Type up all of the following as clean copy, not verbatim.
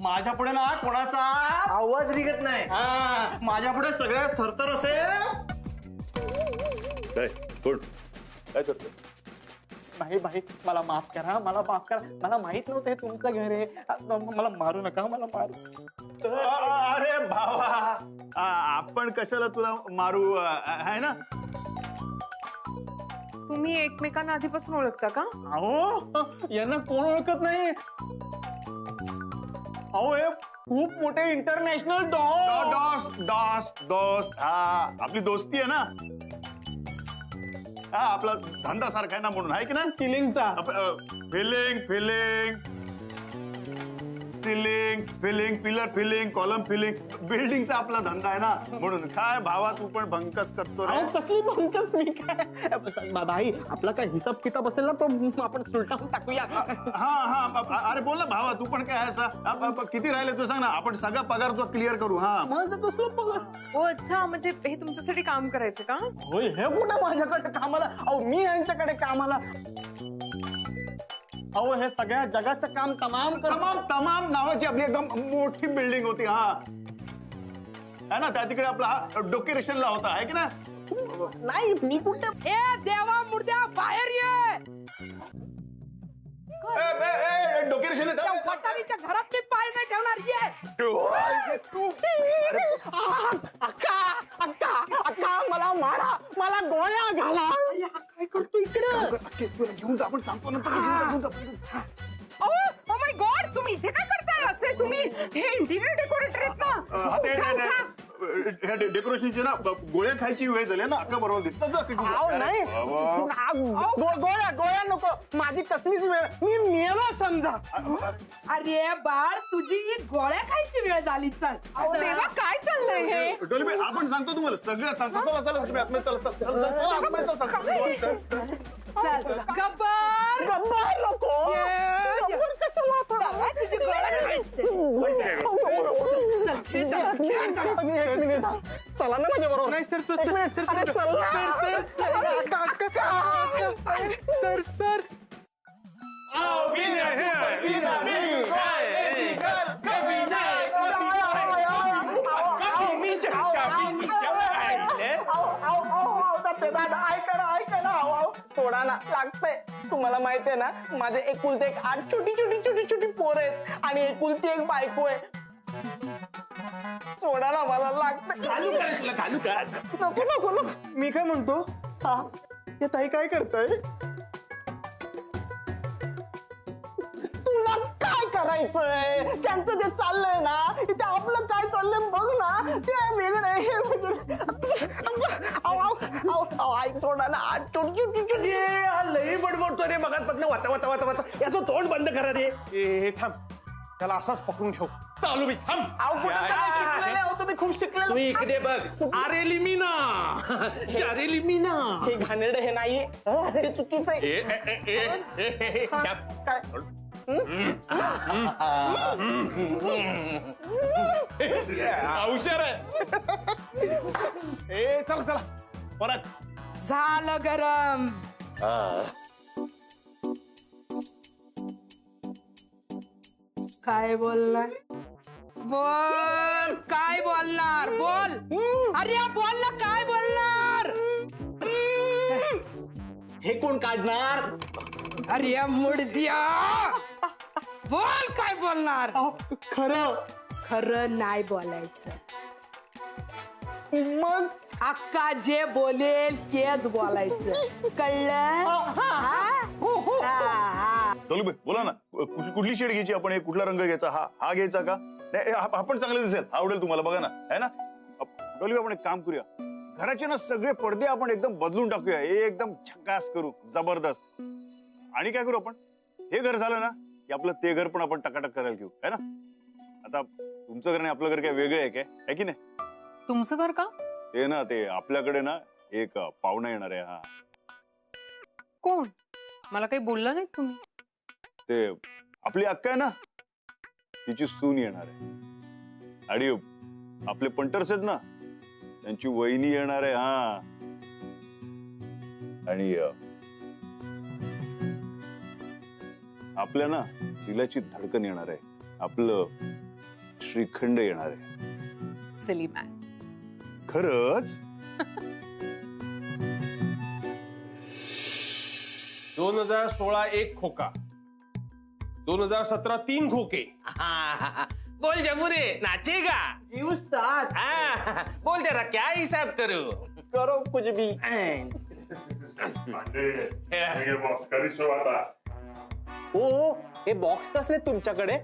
माझ्या पुढे ना कोणाचा आवाज निघत नाही. हा, माझ्या पुढे सगळ्यात थरथर असेल. काय कोण काय करतोय? भाई भाई मला माफ करा, मला माफ करा. मला माहित नव्हतं हे तुमचं घर आहे. मला मारू नका, मला मारू. अरे भावा, आपण कशाला तुला मारू आहे ना. तुम्ही एकमेकांना आधीपासून ओळखता का? अहो यांना कोण ओळखत नाही. अहो हे खूप मोठे इंटरनॅशनल दोस्त हा आपली दोस्ती आहे ना. हा आपला धंदा सारखा आहे ना म्हणून आहे की ना. किलिंगचा filling ceiling filling pillar filling column filling बिल्डिंगचा आपला धंदा आहे ना म्हणून. काय भावा तू पण भंकस करतो रे. कसली भंकस मी काय. भाई आपला काय हिसाब किताब असेल ना तो आपण सुलटावून टाकूया. हा अरे बोल ना भावा तू पण काय असा किती राहिले तू सांग ना. आपण सगळा पगार तो क्लिअर करू. हा माझं कसलं पगार. हो अच्छा, म्हणजे हे तुमच्यासाठी काम करायचं का? होय हे कुठे माझ्याकडे कामाला. अहो मी यांच्याकडे कामाला. अहो हे सगळ्या जगाचं काम तमाम नावाची आपली एकदम मोठी बिल्डिंग होती. हा है ना. त्या तिकडे आपला डेकोरेशनला होता आहे की ना. नाही मी कुठे. ए देवा मुर्द्या बाहेर ये. डेकोरेशन वटारीच्या घरात मी पाय नाही ठेवणार. ये अक्का मला मारा, मला गोळ्या घाला. काय करतो इकडं. घेऊन जा आपण सांगतो नंतर. घेऊन जा. ओ माय गॉड, तुम्ही इथे काय करताय? असे तुम्ही हे इंटिरियर डेकोरेटर आहेत ना? डेकोरेशनची ना गोळ्या खायची वेळ झाली ना. अक्का बरोबर नाही गोळ्या नको. माझी कसलीच वेळ. मी मेलो समजा. अरे बाळ तुझी गोळ्या खायची वेळ झाली. चल देवा काय चाललंय हे? डोलीबाई आपण सांगतो तुम्हाला सगळं सांगतो. चला तुम्ही आत्म्यात चला आत्म्याचं सांगतो. चल गब्बर नको. चला तुझी गोळ्या खायची. चला ना माझ्या बरोबर. नाही सर सर ऐका ना. सोडा ना लागतंय. तुम्हाला माहिती आहे ना माझे एकुलते एक 8 छोटी पोर आहेत आणि एकुलती एक बायको आहे. सोडा ना मला लागतं. नको. मी काय म्हणतो. हा ते ताई काय करताय. तुला काय करायचंय. त्यांचं ते चाललंय ना इथे आपलं काय चाललंय बघ ना. ते वेगळं आहे हे वेगळं. ऐक सोडा ना. लई बडबडतो रे मगातपासून वाचा याचं तोंड बंद करा रे. थांब त्याला असाच पकडून ठेव. चालू मी थांब. शिकलेले होतं मी खूप शिकलेलं. तू इकडे बघ. अरेली मीना हे घाणेरडं हे नाहीये. हे चुकीचं आहे. काय हुशार आहे. चला परत झालं गरम. काय बोलणार. बोल काय बोलणार. बोल अरे बोल ना काय बोलणार. हे कोण काढणार. अरे मुडद्या बोल काय बोलणार. खरं नाही बोलायचं. मग अक्का जे बोलेल तेच बोलायचं. कळलं. डोलीबाई बोला ना. कुठली शेड घ्यायची आपण. कुठला रंग घ्यायचा. हा घ्यायचा का. नाही हा पण चांगला दिसेल. आवडेल तुम्हाला बघा ना है ना. डोलीबाई आपण एक काम करूया. घराचे ना सगळे पडदे आपण एकदम बदलून टाकूया. एकदम झकास करू जबरदस्त. आणि काय करू आपण. हे घर झालं ना की आपलं ते घर पण आपण टकाटक करायला घेऊ है ना. आता तुमचं घर आणि आपलं घर काय वेगळं आहे काय है की नाही. तुमचं घर का? ते ना ते आपल्याकडे ना एक पाहुणा येणार आहे. हा कोण? मला काही बोललं नाही तुम्ही. ते आपली अक्का आहे ना तिची सून येणार आहे. आणि आपले पंटर्स आहेत ना त्यांची वहिनी येणार आहे. हा आणि आपल्या ना दिलाची धडकन येणार आहे. आपलं श्रीखंड येणार आहे. Silly man. खरंच? 2016 1 खोका, 2017 3 खोके. बोल जमुरे नाचेगा. जी उस्ताद. बोल तेरा क्या हिसाब करू. करो कुछ भी. ओ हे बॉक्स कसले तुमच्याकडे?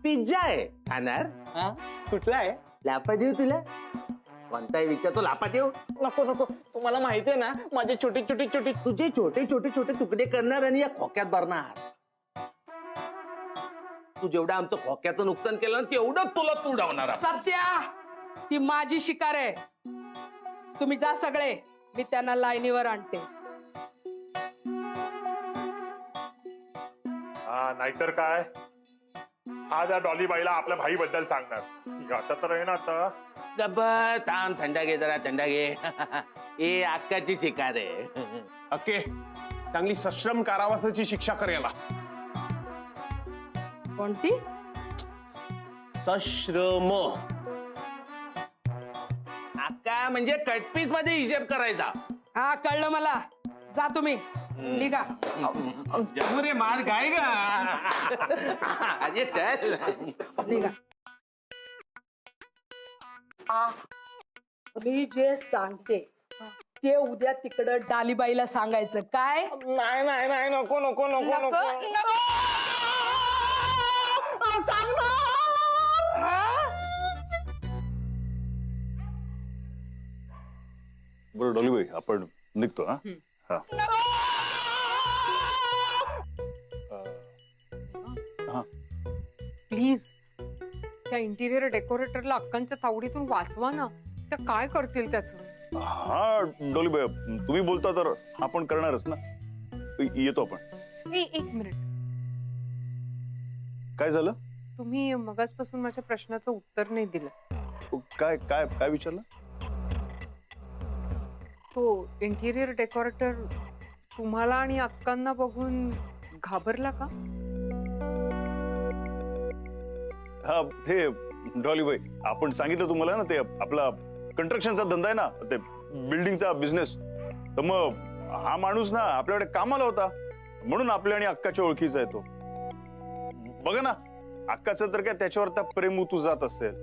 पिझ्झा आहे खाणार. हा कुठला आहे? लापा देऊ तुला. कोणताही विचारतो लापा देऊ. नको नको, तुम्हाला माहितीये ना माझे छोटे छोटे छोटे तुझे छोटे छोटे छोटे तुकडे करणार आणि या खोक्यात भरणार. तू जेवढं आमचं खोक्याचं नुकसान केलं ना तेवढं तुला तुडवणार. सत्या, ती माझी शिकार आहे. तुम्ही जा सगळे, मी त्यांना लाईनीवर आणते. हा नाहीतर काय, आज या डॉलीबाईला आपल्या भाई बद्दल सांगणार. आता तर आहे ना आता. गब्बर थांब, थंडा घे जरा, थंडा घे. ए अक्काची शिकार आहे. अक्के चांगली सश्रम कारावासाची शिक्षा कर याला. कोणती? सश्रम. अक्का म्हणजे कटपीस मध्ये हिशेब करायचा. हा कळलं मला. जा तुम्ही, निघा. जमुरे मार काय गा. अरे चल. निघा. मी जे सांगते ते उद्या तिकडं डालीबाईला सांगायचं. काय? नाही नाही नाही, नको नको नको नको. सांग ना. बरं डॉलीबाई, आपण निघतो. हा हा हा. प्लीज त्या इंटिरियर डेकोरेटरला अक्कांच्या तावडीतून वाचवा ना. त्या काय करतील त्याचं? हा डॉलीबाई, तुम्ही बोलता तर आपण करणारच ना. येतो आपण. एक मिनिट, काय झालं? तुम्ही मगाचपासून माझ्या प्रश्नाचं उत्तर नाही दिलं. काय काय काय विचारलं? तो इंटिरियर डेकोरेटर तुम्हाला आणि अक्कांना बघून घाबरला का? हा ते डॉलीबाई, आपण सांगितलं तुम्हाला ना, ते आपला कंस्ट्रक्शनचा धंदा आहे ना, ते बिल्डिंगचा बिझनेस. तर मग हा माणूस ना आपल्याकडे कामाला होता, म्हणून आपल्या आणि अक्काच्या ओळखीचा आहे तो. बघा ना, अक्काचं तर काय त्याच्यावर त्या प्रेम उतू जात असेल.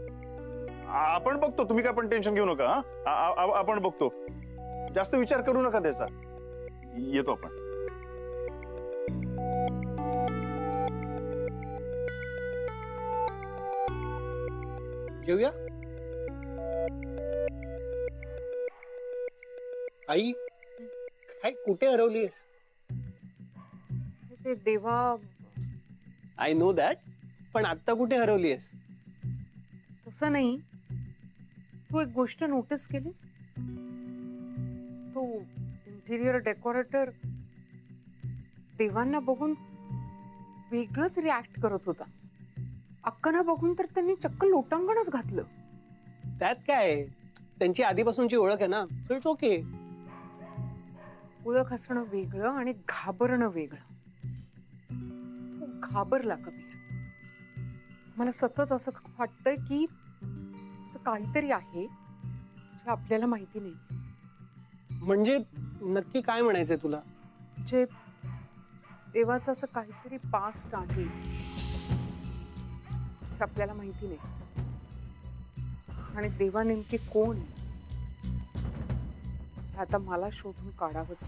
आपण बघतो, तुम्ही काय पण टेन्शन घेऊ नका. हा आपण बघतो, जास्त विचार करू नका त्याचा. येतो आपण. जेऊया. आई काय कुठे हरवलीस? ते देवा, आय नो दॅट, पण आता कुठे हरवलीस? तसं नाही. तू एक गोष्ट नोटीस केलीस? तो इंटिरियर डेकोरेटर देवांना बघून वेगळंच रिॲक्ट करत होता. अक्कांना बघून तर त्यांनी चक्क लोटांगणच घातलं. त्यात काय, त्यांची आधीपासूनची ओळख आहे ना, सो इट्स ओके. ओळख असणं वेगळं आणि घाबरणं वेगळं. तो घाबरला कबीर. मला सतत असं वाटतंय की असं काहीतरी आहे जे आपल्याला माहिती नाही. म्हणजे नक्की काय म्हणायचंय तुला? जे देवाचं असं काहीतरी पास्ट आहे जे आपल्याला माहिती नाही. आणि देवा नेमकी कोण हे आता मला शोधून काढावंच.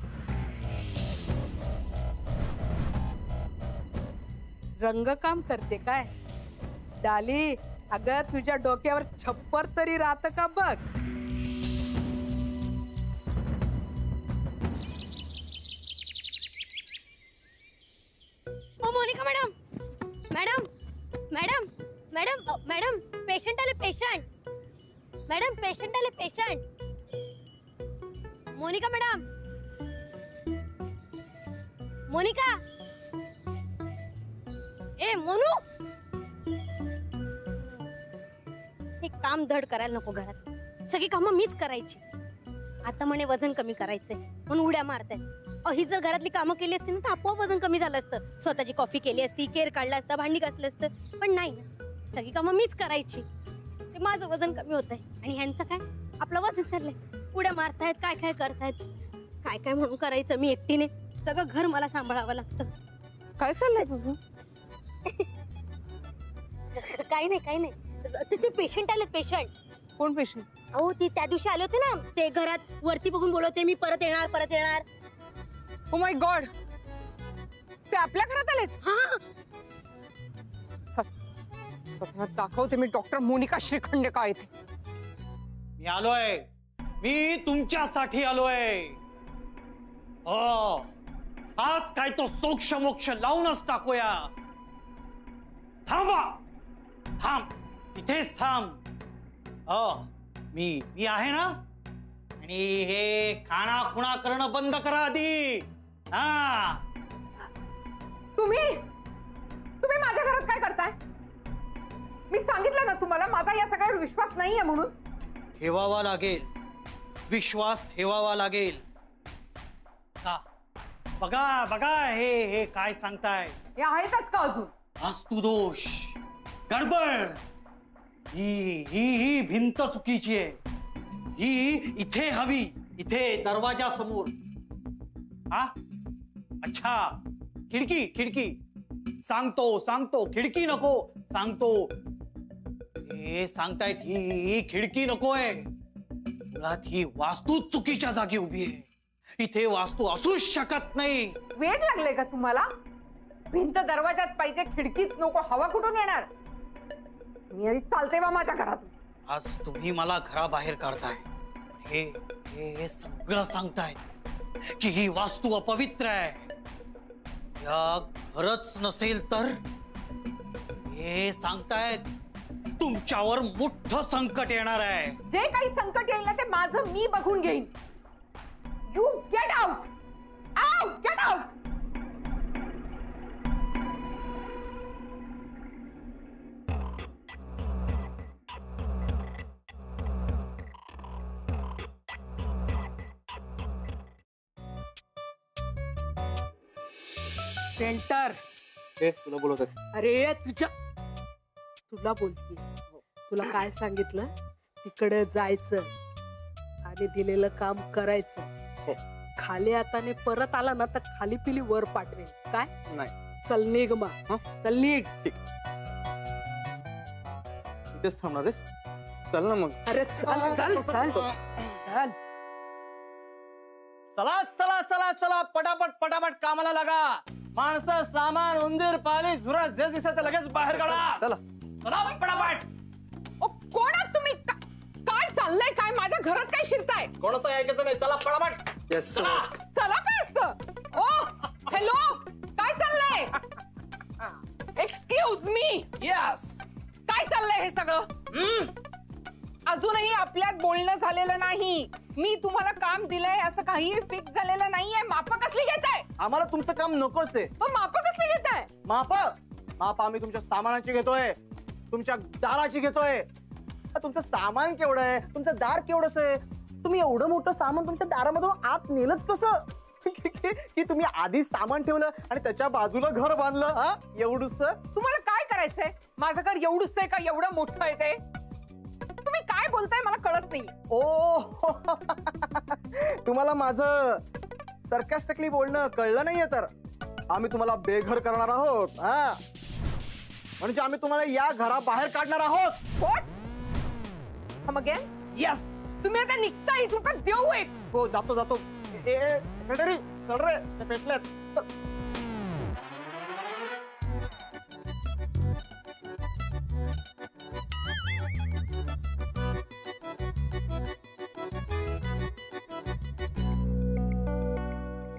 रंगकाम करते काय? डाली, अगं तुझ्या डोक्यावर छप्पर तरी राहत का बघ. ओ Monika madam, madam madam madam madam, patient आले पेशंट. मॅडम पेशंट आले पेशंट. मोनिका मॅडम, मोनिका. ए मोनू, हे काम धड करायला नको. घरात सगळी कामं मीच करायची. आता म्हणे वजन कमी करायचंय म्हणून उड्या मारताय. ही जर घरातली कामं केली असती ना तर आपोआप वजन कमी झालं असतं. स्वतःची कॉफी केली असती, केर काढला असता, भांडी घासली असतं. पण नाही ना, सगळी कामं मीच करायची. ते माझं वजन कमी होत आहे आणि ह्यांचं काय, आपलं वजन चाललंय. उड्या मारतायत, काय काय करतायत, काय काय म्हणून करायचं मी एकटीने. सगळं घर मला सांभाळावं लागतं. काय चाललंय तुझं? काही नाही काही नाही. ते पेशंट आलेत, पेशंट. कोण पेशंट? अहो ती त्या दिवशी आले होते ना, ते घरात वरती बघून बोलवते मी परत येणार परत येणार. ओ माय गॉड, ते आपल्या घरात आलेत? हा दाखवते मी डॉक्टर मोनिका श्रीखंडे काय ते. मी आलोय, मी तुमच्यासाठी आलोय. हो, आज काय तो सोक्ष मोक्ष लावूनच टाकूया. थांबा, थांब, तिथेच थांब. मी आहे ना. आणि हे खाना खुणा करणं बंद करा आधी. हा, तुम्ही माझ्या घरात काय करताय? मी सांगितलं ना तुम्हाला, माझा या सगळ्यावर विश्वास नाहीये म्हणून. ठेवावा लागेल, विश्वास ठेवावा लागेल. हा, बघा बघा, हे काय सांगताय. हे आहेतच का अजून? वास्तुदोष, गडबड. ही भिंत चुकीची आहे. ही इथे हवी, इथे दरवाजा समोर. हा, अच्छा, खिडकी सांगतो खिडकी नको. सांगतो, हे सांगतायत ही खिडकी नकोय. मुळात ही वास्तू चुकीच्या जागी उभी आहे. इथे वास्तू असूच शकत नाही. वेळ लागले का तुम्हाला? भिंत दरवाजात पाहिजे, खिडकीच नको. हवा कुठून येणार? मी आधी चालते बा माझ्या घरातून. आज तुम्ही मला घराबाहेर काढताय. हे सगळं सांगताय की ही वास्तू अपवित्र आहे. या घरच नसेल तर हे सांगतायत तुमच्यावर मोठं संकट येणार आहे. जे काही संकट येईल ना ते माझं मी बघून घेईन. You get out, out, get out. Painter, तुला बोलत आहे. अरे तुला बोलते. तुला काय सांगितलं? तिकडे जायचं आणि दिलेलं काम करायचं. खाली हाताने परत आला ना तर खाली पिली वर पाठवेल. काय नाही. चल निघ मा. चल निघ. इथेच थांबणार आहेस? चल ना मग. अरे चल चल चल चल. चला चला चला चला, पटापट कामाला लागा. माणसं, सामान, उंदीर, पाली, झुरळ जे दिसत लगेच बाहेर काढा. चला चला पटापट. कोण आहात तुम्ही? काय चाललंय? काय माझ्या घरात काय शिरताय? कोणाचं ऐकायचं नाही. चला पटापट. येस. चला काय असतं? ओ हॅलो, काय चाललंय? Excuse me. यस. काय चाललंय हे सगळं? अजूनही आपल्यात बोलणं झालेलं नाही. मी तुम्हाला काम दिलंय असं काहीही फिक्स झालेलं नाहीये. माप कसली घेताय? आम्हाला तुमचं काम नकोच आहे. माप कसली घेताय? माप आम्ही तुमच्या सामानाची घेतोय, तुमच्या दाराची घेतोय. तुमचं सामान केवढं आहे, तुमचं दार केवढंच आहे. तुम्ही एवढं मोठं सामान तुमच्या दारामधून आत नेलंच कसं? की तुम्ही आधी सामान ठेवलं आणि त्याच्या बाजूला घर बांधलं. हा, एवढूच. तुम्हाला काय करायचंय? माझं घर एवढंच आहे का एवढं मोठं आहे ते? तुम्ही काय बोलताय मला कळत नाही. ओ तुम्हाला माझं सरकास्टिकली बोलणं कळलं नाहीये तर आम्ही तुम्हाला बेघर करणार आहोत. हा, म्हणजे आम्ही तुम्हाला या घराबाहेर काढणार आहोत. What? Come again? यस. तुम्ही आता निघता इथून का? देऊ एक. हो, जातो. सेक्रेटरी, चल रे, ते पेटलेत. चल.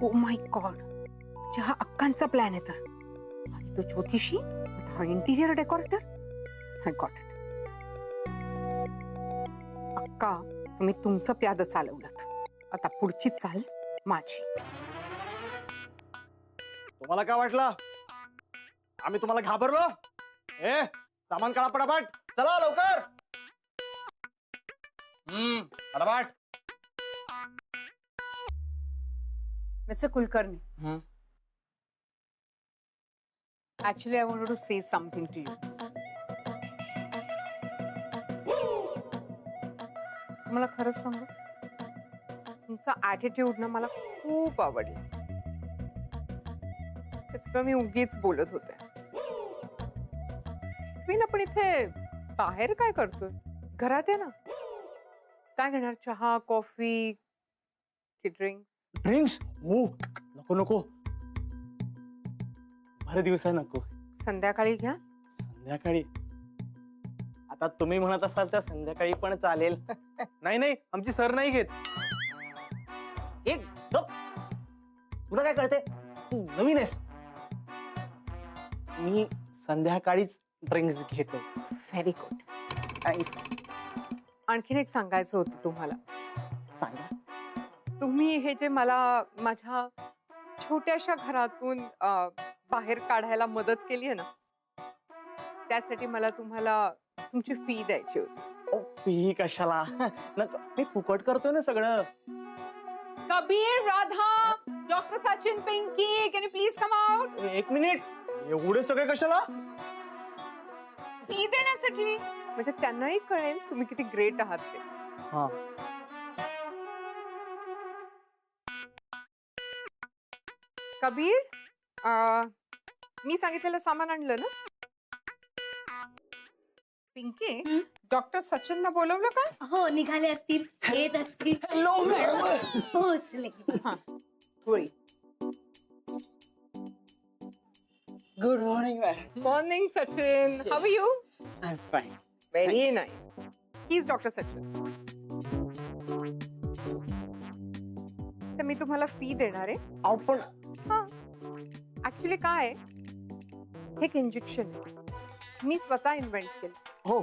ओ माय गॉड, हा अक्कांचा प्लॅन आहे तर. आधी तो ज्योतिषी, हा interior decorator. I got it. अक्का, तुम्ही तुमचं प्याद चालवलं, आता पुढची चाल माझी. तुम्हाला काय वाटलं आम्ही तुम्हाला घाबरलो? सामान काढा पटापट. चला लवकर. पटापट. Mr. Kulkarni, actually I wanted to say something to you. मला खरंच सांगू, तुमचा ऍटिट्यूड ना मला खूप आवडला. त्याचं मी उगीच बोलत होते. तुम्ही ना पण इथे बाहेर काय करतोय? घरात आहे ना. काय घेणार? चहा, कॉफी की ड्रिंक? ड्रिंक्स? हो, नको नको, भर दिवसा नको. संध्याकाळी घ्या. संध्याकाळी? आता तुम्ही म्हणत असाल तर संध्याकाळी पण चालेल. नाही नाही, आमची सर नाही घेत. एक गप. तुला काय कळते? तू नवीन आहेस. मी संध्याकाळीच ड्रिंक्स घेतो. Very good. थँक्स. आणखीन एक सांगायचं होतं तुम्हाला. सांगा. तुम्ही हे जे मला माझ्या छोट्याशा घरातून बाहेर काढायला मदत केली आहे ना, त्यासाठी मला तुम्हाला तुमची फी द्यायची होती. फी कशाला? नको, मी फुकट करतोय ना सगळं. Kabir, Radha, doctor Sachin, Pinky, can you please come out? एक मिनिट, एवढे सगळे कशाला? फी देण्यासाठी. म्हणजे त्यांनाही कळेल तुम्ही किती ग्रेट आहात ते. हा. कबीर, मी सांगितलेलं सामान आणलं ना? पिंकी, डॉक्टर सचिनला बोलवलं का? हो, निघाले असतील, येत असतील. पोहोचले. होय. Good morning madam. Morning Sachin, how are you? I am fine. Very nice. He is doctor Sachin. तर मी तुम्हाला फी देणार आहे. आपण ऍक्च्युली काय आहे, हे एक इंजेक्शन मी स्वतः इन्व्हेंट केलं. हो.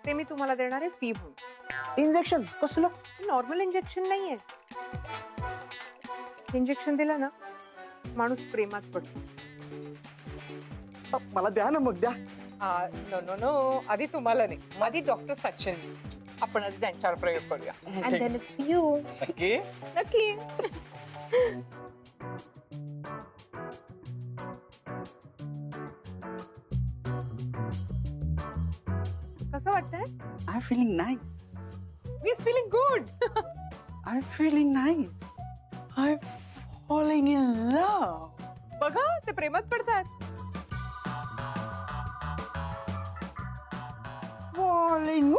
ते मी तुम्हाला देणार आहे फी म्हणून. इंजेक्शन कसलं? नॉर्मल इंजेक्शन नाहीये. इंजेक्शन दिलं ना, माणूस प्रेमात पडतो. मला द्या ना, मग द्या. नो नो नो, आधी तुम्हाला नाही, आधी डॉक्टर सचिन. आपण आज त्यांच्यावर प्रयोग करूया. And then it's you. नक्की? नक्की. कसं वाटतंय? I feeling nice. He is feeling good. I feeling nice. I falling in love. बघा, ते प्रेमात पडतात. फॉलिंग.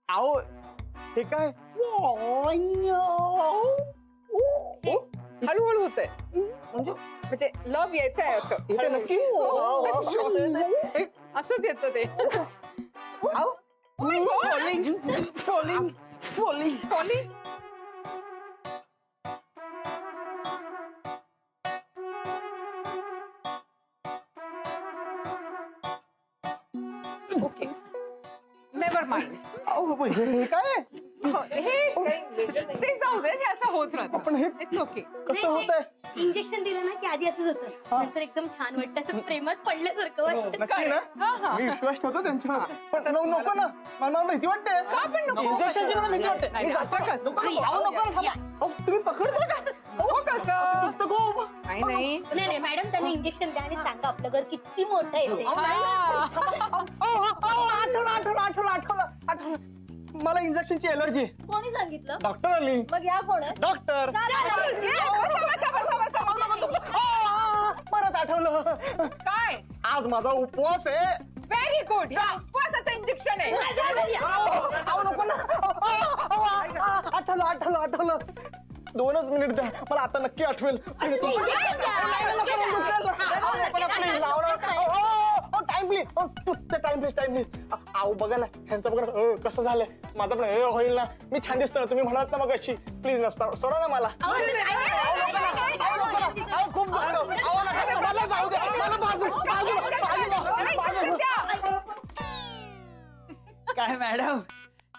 आओ, हे काय? हळूहळू होतंय. म्हणजे लव्ह येतंय असं. इथे नक्की? असंच येतं ते. फॉलिंग. Okay, never mind. हे काय? ते जाऊ दे, हे असं होत राहतं. आपण हे इट्स ओके. कसं होतंय? इंजेक्शन दिलं ना की आधी असंच होतं, नंतर एकदम छान वाटतं, असं प्रेमात पडल्यासारखं वाटतं. नक्की ना? हा. मी विश्वास ठेवतो त्यांच्यावर. पण नको ना, मला भीती वाटते. का पण नको? इंजेक्शनची मला भीती वाटते. नाही, मी असं जातो. कसं? नको, अहो, नको ना, थांबा. अहो, तुम्ही पकडता का? हो कसं? दुखतं खूप. नाही नाही. नाही मॅडम, त्यांना इंजेक्शन द्या आणि सांगा आपलं घर किती मोठं आहे ते. अहो, नाही, नाही. आठवलं. मला इंजेक्शनची एलर्जी. कोणी सांगितलं? डॉक्टर आली. मग या कोण आहे? डॉक्टर. परत आठवलं. काय? आज माझा उपवास आहे. Very good. उपवासाचं इंजेक्शन आहे. अहो, नको ना. आठवलं. 2च मिनिट द्या, मला आता नक्की आठवेल. Time please. अहो, बघा ना, ह्यांचं बघा कसं झालंय. माझं पण होईल ना. मी छान दिसतो ना, तुम्ही म्हणाल ना मग अशी. प्लीज नसता, सोडा ना मला. खूप मला जाऊ द्या. मला काय मॅडम,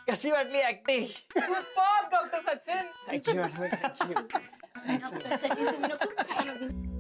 कशी वाटली acting? Super doctor Sachin. Thank you madam. Doctor Sachin, तुम्ही ना खूप छान होती.